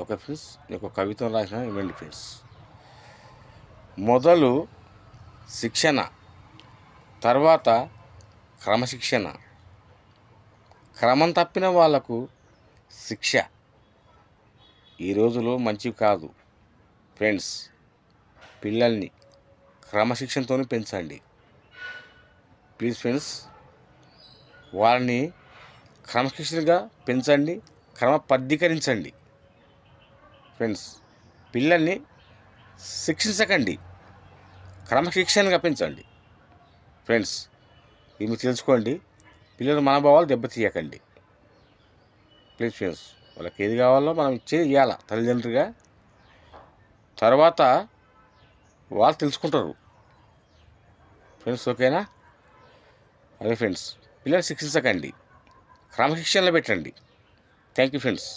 Okay friends, మీకు ఒక కవిత రాసిన ఇవ్వండి ఫ్రెండ్స్. మొదలు శిక్షణ, తర్వాత క్రమశిక్షణ, క్రమం తప్పిన వాళ్లకు శిక్ష ఈ రోజులో మంచివి కాదు ఫ్రెండ్స్. పిల్లల్ని క్రమశిక్షణతో పెంచండి ప్లీజ్ ఫ్రెండ్స్. వాళ్ళని క్రమశిక్షణగా పెంచండి, క్రమబద్ధీకరించండి ఫ్రెండ్స్. పిల్లల్ని శిక్షించకండి, క్రమశిక్షణగా పెంచండి ఫ్రెండ్స్. ఇవి తెలుసుకోండి. పిల్లల మనోభావాలు దెబ్బతీయకండి ప్లీజ్ ఫ్రెండ్స్. వాళ్ళకి ఏది కావాలో మనం ఇచ్చేది ఇవ్వాలి తల్లిదండ్రులుగా. తర్వాత వాళ్ళు తెలుసుకుంటారు ఫ్రెండ్స్. ఓకేనా? అదే ఫ్రెండ్స్, పిల్లలు శిక్షించకండి, క్రమశిక్షణలో పెట్టండి. Thank you friends.